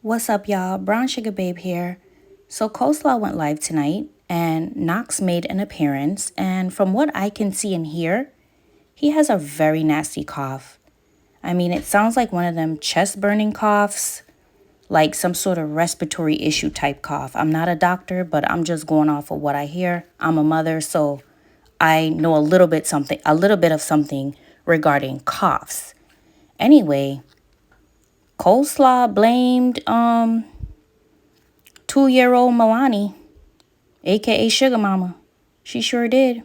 What's up, y'all? BrowneSugarBabe here. So Coleslaw went live tonight, and Knox made an appearance, and from what I can see and hear, he has a very nasty cough. I mean, it sounds like one of them chest-burning coughs, like some sort of respiratory issue type cough. I'm not a doctor, but I'm just going off of what I hear. I'm a mother, so I know a little bit of something regarding coughs. Anyway, Coleslaw blamed 2-year-old Milani, aka Sugar Mama. She sure did.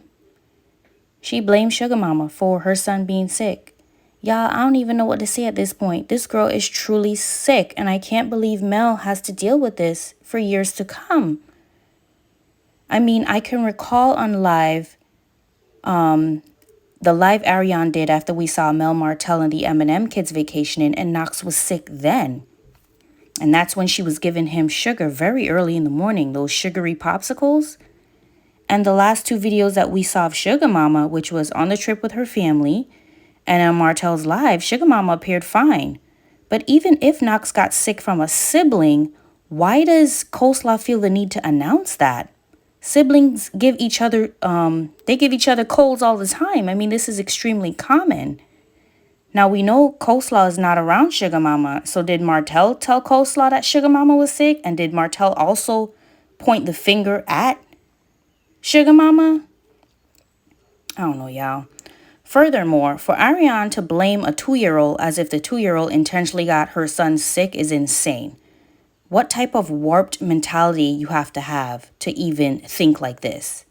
She blamed Sugar Mama for her son being sick. Y'all, I don't even know what to say at this point. This girl is truly sick, and I can't believe Mel has to deal with this for years to come. I mean, I can recall on live, the live Arionne did after we saw Mel, Martell, and the M&M kids vacationing, and Knox was sick then. And that's when she was giving him sugar very early in the morning, those sugary popsicles. And the last two videos that we saw of Sugar Mama, which was on the trip with her family, and on Martell's live, Sugar Mama appeared fine. But even if Knox got sick from a sibling, why does Coleslaw feel the need to announce that? Siblings give each other, they give each other colds all the time. I mean, this is extremely common. Now, we know Coleslaw is not around Sugar Mama. So did Martell tell Coleslaw that Sugar Mama was sick? And did Martell also point the finger at Sugar Mama? I don't know, y'all. Furthermore, for Arionne to blame a 2-year-old as if the 2-year-old intentionally got her son sick is insane. What type of warped mentality you have to even think like this?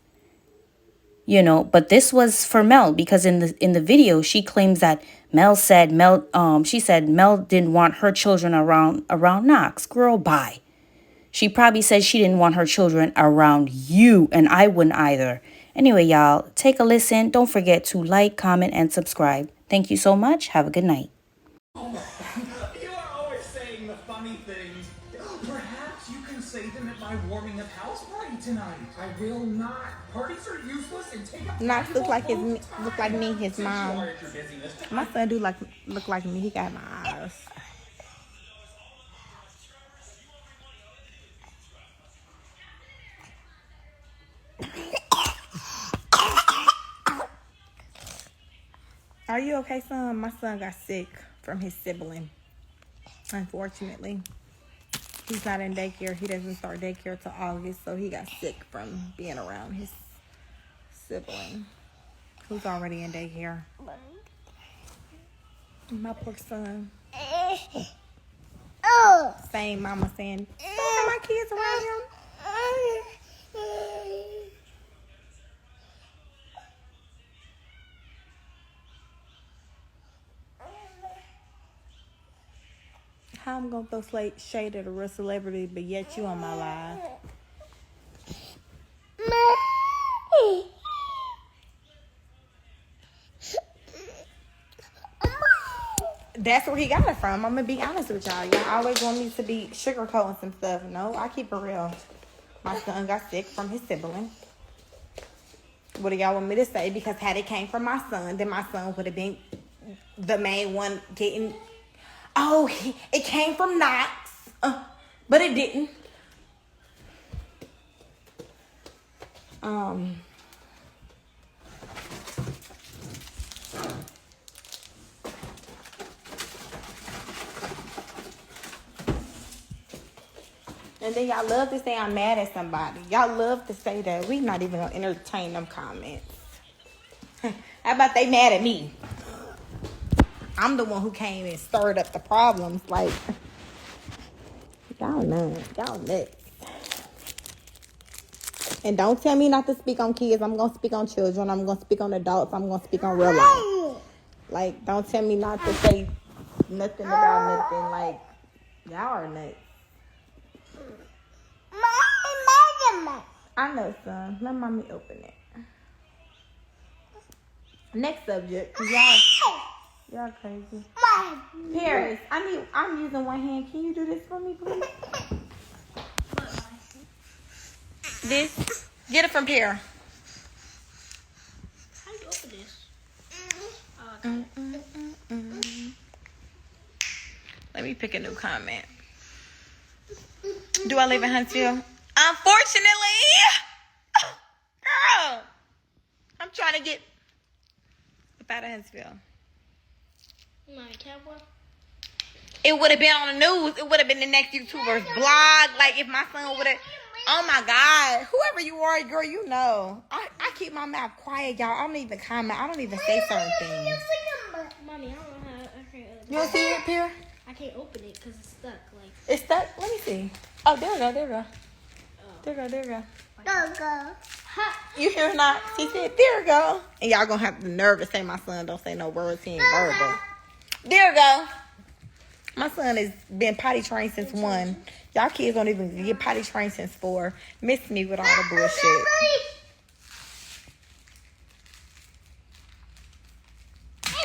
You know, but this was for Mel, because in the video she claims that she said Mel didn't want her children around Knox. Girl, bye. She probably said she didn't want her children around you, and I wouldn't either. Anyway, y'all, take a listen. Don't forget to like, comment, and subscribe. Thank you so much. Have a good night. You are always saying the funny things. Perhaps you can say them at my warming of house party tonight. I will not. Parties are useless and take up. Knox look like me, his mom. My son do look like me. He got my eyes. Are you okay, son? My son got sick from his sibling. Unfortunately, he's not in daycare. He doesn't start daycare till August, so he got sick from being around his sibling, who's already in daycare. My poor son. Same mama saying, don't have my kids around him. How I'm gonna throw shade at a real celebrity, but yet you on my live? That's where he got it from. I'm gonna be honest with y'all. Y'all always want me to be sugarcoating some stuff. No, I keep it real. My son got sick from his sibling. What do y'all want me to say? Because had it came from my son, then my son would have been the main one getting. Oh, it came from Knox, but it didn't. And then y'all love to say I'm mad at somebody. Y'all love to say that. We not even gonna entertain them comments. How about they mad at me? I'm the one who came and stirred up the problems. Like, y'all nuts. Y'all nuts. And don't tell me not to speak on kids. I'm going to speak on children. I'm going to speak on adults. I'm going to speak on real life. Like, don't tell me not to say nothing about nothing. Like, y'all are nuts. I know, son. Let mommy open it. Next subject. Y'all crazy. Paris, I'm using one hand. Can you do this for me, please? This. Get it from Pierre. How do you open this? Let me pick a new comment. Do I live in Huntsville? Unfortunately. Girl. I'm trying to get up out of Huntsville. It would have been on the news. It would have been the next YouTuber's blog. Like, if my son would have... Oh, my God. Whoever you are, girl, you know. I keep my mouth quiet, y'all. I don't even comment. I don't even say certain things. Mommy, I don't know how I can't open it. You want to see it, Pierre? I can't open it because it's stuck. Like, It's stuck? Let me see. Oh, there we go. There we go. There we go. You hear not? She said, there we go. And y'all gonna have the nerve to say my son don't say no words. He ain't verbal. There we go. My son has been potty trained since 1. Y'all kids don't even get potty trained since 4. Miss me with all the bullshit.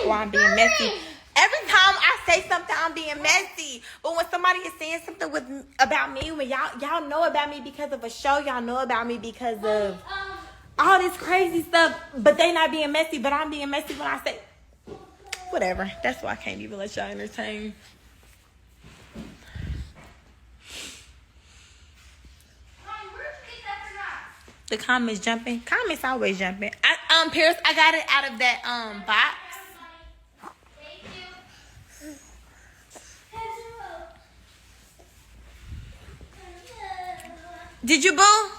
Oh, I'm being messy. Every time I say something, I'm being messy. But when somebody is saying something about me, when y'all know about me because of a show, y'all know about me because of all this crazy stuff, but they not being messy, but I'm being messy when I say whatever. That's why I can't even let y'all entertain. The comments jumping. Comments always jumping. Paris, I got it out of that box. Did you boo?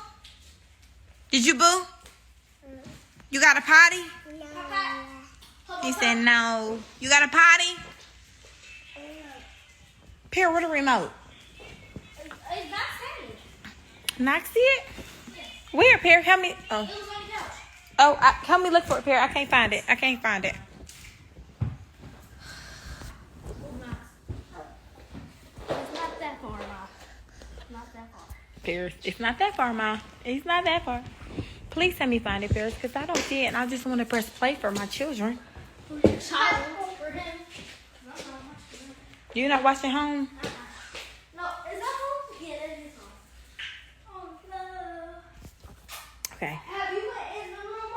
Did you boo? You got a potty? No. He said no. You got a potty? Pierre, where the remote? it's not setting. Knox it? Yes. Where, Pierre? Help me. Oh. It was on the couch. Oh, help me look for it, Pierre. I can't find it. It's not that far, Ma. Not that far. Paris, it's not that far, Ma. It's not that far. Please help me find it, Paris, because I don't see it, and I just want to press play for my children. For your child. For him. You not watching home? No, is that home? Yeah, that is home. Oh, no. Okay. Have you went in the room,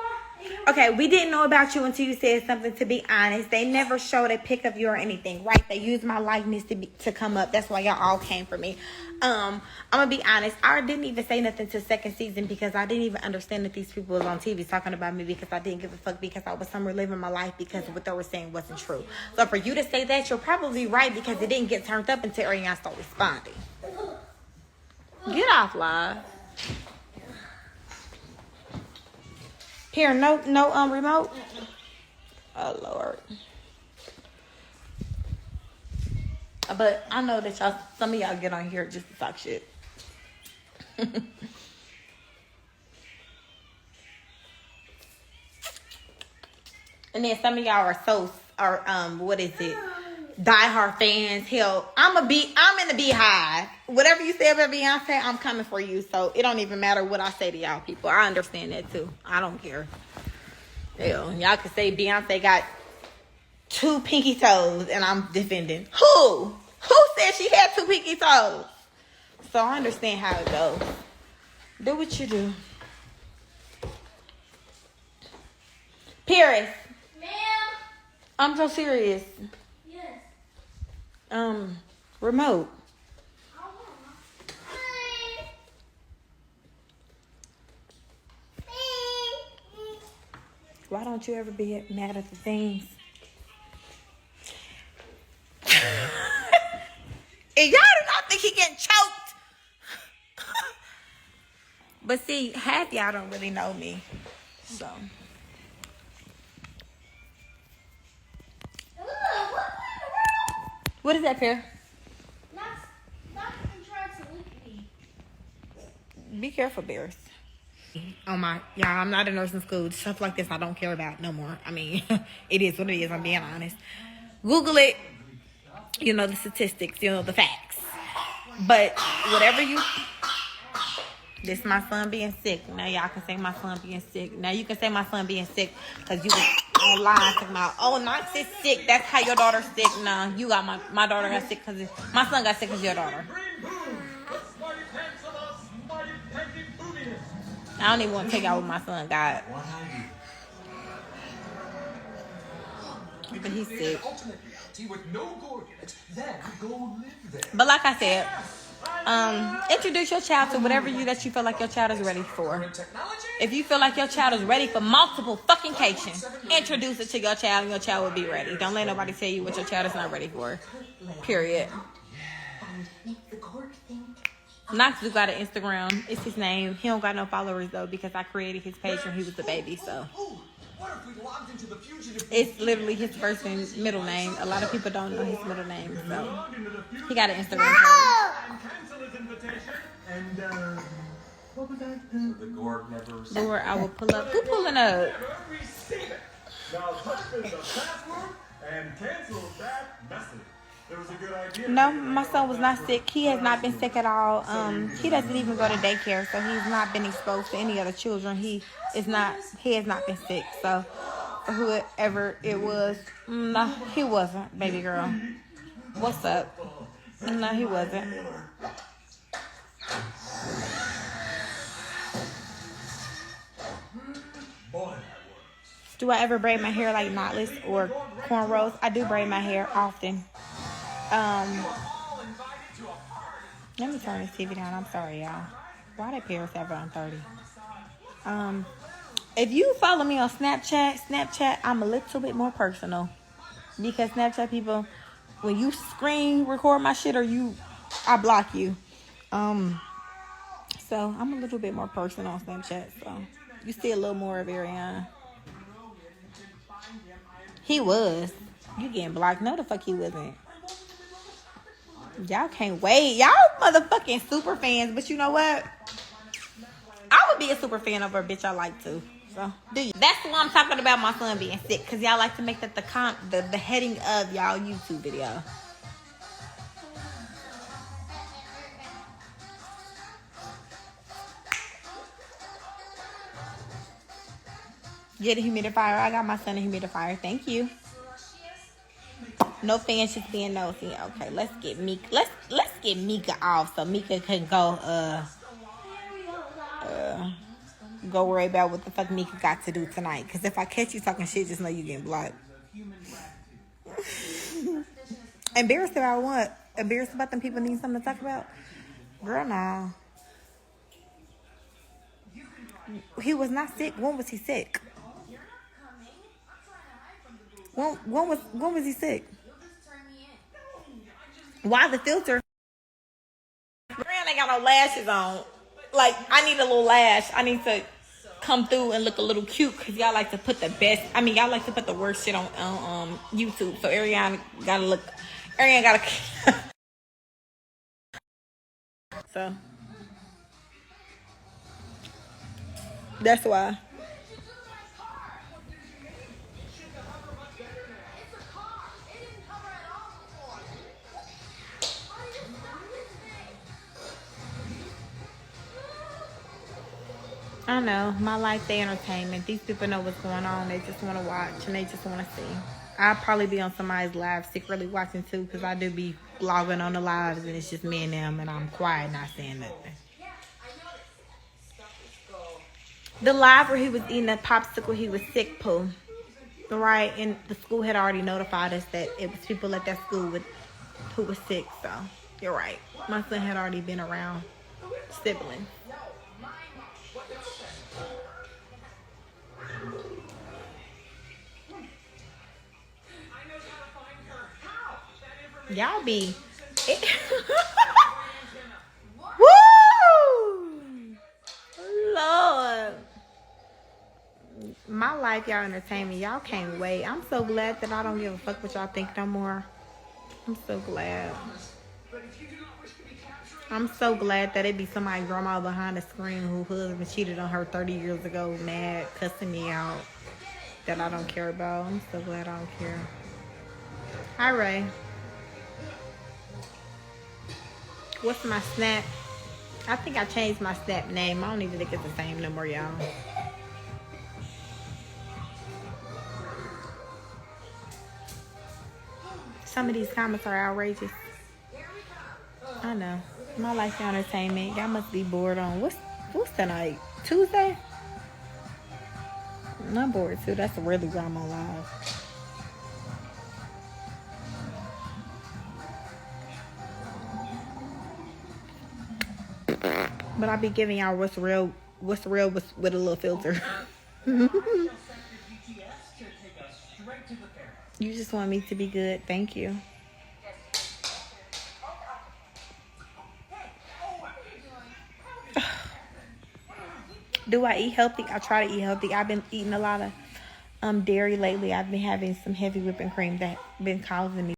Ma? Okay, we didn't know about you until you said something. To be honest, they never showed a pic of you or anything, right? They used my likeness to come up. That's why y'all all came for me. I'm gonna be honest. I didn't even say nothing to second season because I didn't even understand that these people was on TV talking about me because I didn't give a fuck because I was somewhere living my life because what they were saying wasn't true. So for you to say that, you're probably right because it didn't get turned up until Arionne started responding. Get off live. Here, no remote. Oh Lord. But I know that some of y'all get on here just to talk shit. And then some of y'all are what is it? Diehard fans. Hell, I'm in the beehive. Whatever you say about Beyonce, I'm coming for you. So it don't even matter what I say to y'all people. I understand that too. I don't care. Hell, y'all can say Beyonce got 2 pinky toes and I'm defending. Who said she had 2 pinky toes? So I understand how it goes. Do what you do. Paris. Ma'am. I'm so serious. Yes. Remote. I don't know, Ma. Why don't you ever be mad at the things? And y'all do not think he getting choked. But see, half y'all don't really know me. So. What is that, Pear? Not trying to look at me. Be careful, Bears. Oh my, y'all, I'm not in nursing school. Stuff like this I don't care about no more. I mean, it is what it is, I'm being honest. Google it. You know the statistics, you know the facts. But whatever you... This my son being sick. Now y'all can say my son being sick. Now you can say my son being sick because you was online talking about, oh, Knox is sick. That's how your daughter's sick. No, you got my daughter got sick because my son got sick because your daughter. I don't even want to take out what my son got. But he's sick. But like I said, Introduce your child to whatever that you feel like your child is ready for. If you feel like your child is ready for multiple fucking cation, introduce it to your child and your child will be ready. Don't let nobody tell you what your child is not ready for. Period. Knox'S got an Instagram. It's his name. He don't got no followers though because I created his page when he was a baby. So it's literally his first and middle name. A lot of people don't know his middle name. So he got an Instagram page. What was that? The Gorg never received. Lord, I will pull up. Who pulling up? Now type in the password and cancel that message. There was a good idea. No, my son was not sick. He has not been sick at all. He doesn't even go to daycare, so he's not been exposed to any other children. He has not been sick. So for whoever it was, no, he wasn't, baby girl. What's up? No, he wasn't. Do I ever braid my hair like knotless or cornrows? I do braid my hair often. Let me turn this TV down. I'm sorry, y'all. Why did Paris have it on 30? If you follow me on Snapchat, I'm a little bit more personal. Because Snapchat people, when you screen record my shit I block you. So I'm a little bit more personal on Snapchat. So you see a little more of Arionne. He was. You getting blocked? No, the fuck he wasn't. Y'all can't wait. Y'all motherfucking super fans. But you know what? I would be a super fan of a bitch I like to. So, do you? That's why I'm talking about my son being sick. Because y'all like to make that the heading of y'all YouTube video. Get a humidifier. I got my son a humidifier. Thank you. No fans just being nosy. Okay, let's get Mika. Let's get Mika off so Mika can go go worry about what the fuck Mika got to do tonight. Cause if I catch you talking shit, just know you getting blocked. Embarrassed about what? Embarrassed about them people needing something to talk about? Girl, nah. He was not sick. When was he sick? When was he sick? Why the filter? Brand ain't got no lashes on. Like, I need a little lash. I need to come through and look a little cute because y'all like to put the best. I mean, y'all like to put the worst shit on YouTube. So Arionne gotta so that's why. I don't know. My life, they entertainment. These people know what's going on. They just want to watch and they just want to see. I'll probably be on somebody's live secretly watching too because I do be vlogging on the lives and it's just me and them and I'm quiet, not saying nothing. The live where he was eating a popsicle, he was sick, Pooh. Right? And the school had already notified us that it was people at that school who was sick. So, you're right. My son had already been around siblings. Y'all be woo, Lord. My life, y'all entertainment. Y'all can't wait. I'm so glad that I don't give a fuck what y'all think no more. I'm so glad. I'm so glad that it be somebody grandma behind the screen who husband cheated on her 30 years ago, mad, cussing me out, that I don't care about. I'm so glad I don't care. Hi, Ray. What's my snap? I think I changed my snap name. I don't even think it's the same no more, y'all. Some of these comments are outrageous. I know. My life entertainment. Y'all must be bored on what's tonight? Tuesday? I'm bored too. That's really why I'm on live. But I be giving y'all what's real with a little filter. You just want me to be good. Thank you. Do I eat healthy? I try to eat healthy. I've been eating a lot of dairy lately. I've been having some heavy whipping cream that been causing me